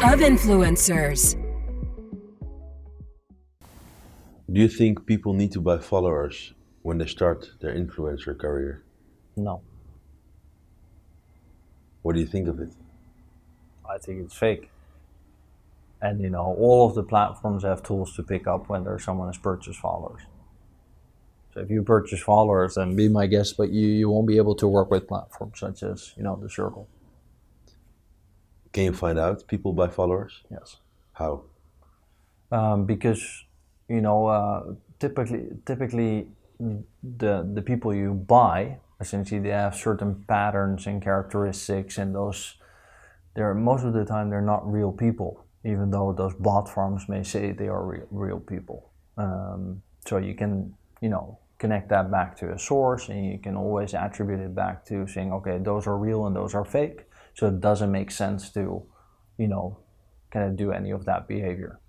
of influencers. Do you think people need to buy followers when they start their influencer career? No, What do you think of it? I think it's fake. And all of the platforms have tools to pick up whether someone has purchased followers. So if you purchase followers, then be my guest, but you won't be able to work with platforms such as, the Circle. Can you find out people buy followers? Yes. How? Because, typically the people you buy, essentially they have certain patterns and characteristics, and most of the time they're not real people, even though those bot farms may say they are real people. So you can, connect that back to a source, and you can always attribute it back to saying, okay, those are real and those are fake. So it doesn't make sense to, kind of do any of that behavior.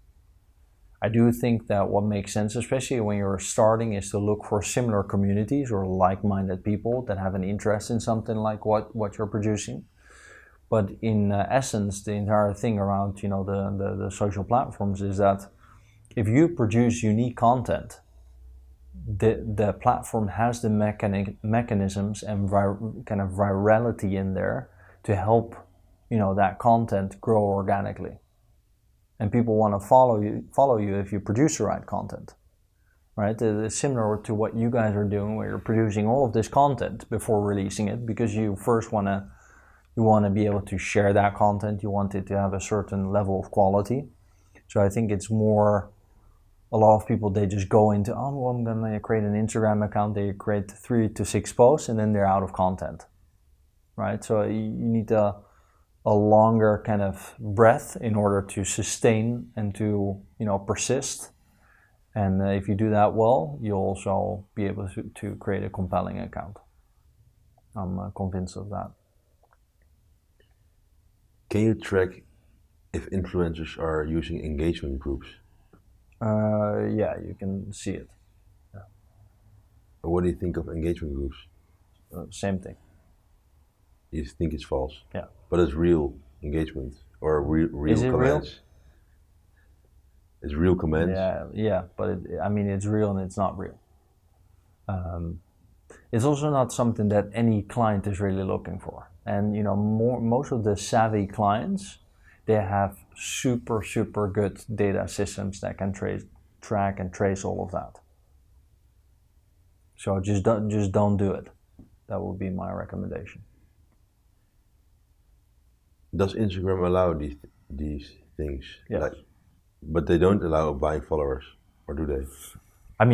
I do think that what makes sense, especially when you're starting, is to look for similar communities or like-minded people that have an interest in something like what you're producing. But in essence, the entire thing around the social platforms is that if you produce unique content, the platform has the mechanisms and kind of virality in there to help that content grow organically. And people want to follow you if you produce the right content, right? It's similar to what you guys are doing, where you're producing all of this content before releasing it, because you first want to be able to share that content. You want it to have a certain level of quality. So I think it's more, a lot of people, they just go into, I'm gonna create an Instagram account. They create 3 to 6 posts and then they're out of content, right? So you need a longer kind of breath in order to sustain and to persist. And if you do that well, you'll also be able to create a compelling account. I'm convinced of that. Can you track if influencers are using engagement groups? Yeah, you can see it. Yeah. What do you think of engagement groups? Same thing. You think it's false? Yeah. But it's real engagement or real Is it comments? real? It's real comments? Yeah, but it's real and it's not real. It's also not something that any client is really looking for. And most of the savvy clients, they have super good data systems that can track and trace all of that. So just don't do it. That would be my recommendation. Does Instagram allow these things? Yes. But they don't allow buying followers, or do they?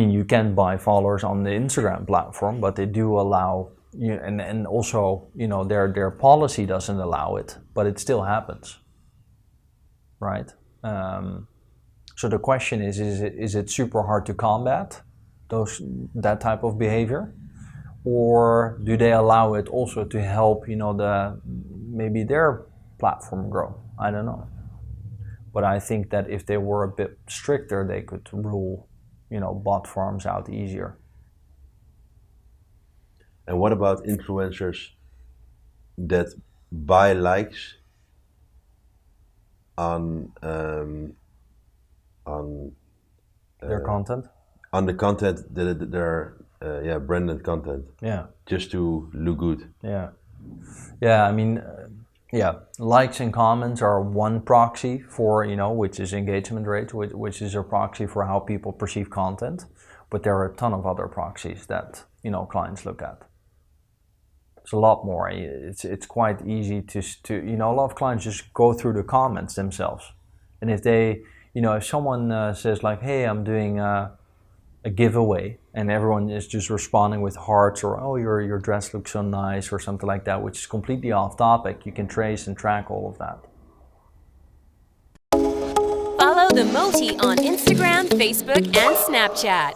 You can buy followers on the Instagram platform, but they do allow and also their policy doesn't allow it, but it still happens, right? So the question is it super hard to combat that type of behavior, or do they allow it also to help maybe their platform grow? I don't know, but I think that if they were a bit stricter, they could rule bot farms out easier. And what about influencers that buy likes on their content? On the content that they're branded content. Yeah. Just to look good. Yeah. Yeah. Likes and comments are one proxy for which is engagement rate, which is a proxy for how people perceive content. But there are a ton of other proxies that clients look at. It's a lot more. It's quite easy to a lot of clients just go through the comments themselves, and if they if someone says like, hey, I'm doing a giveaway, and everyone is just responding with hearts or, oh, your dress looks so nice or something like that, which is completely off topic, you can trace and track all of that. Follow the Moti on Instagram, Facebook, and Snapchat.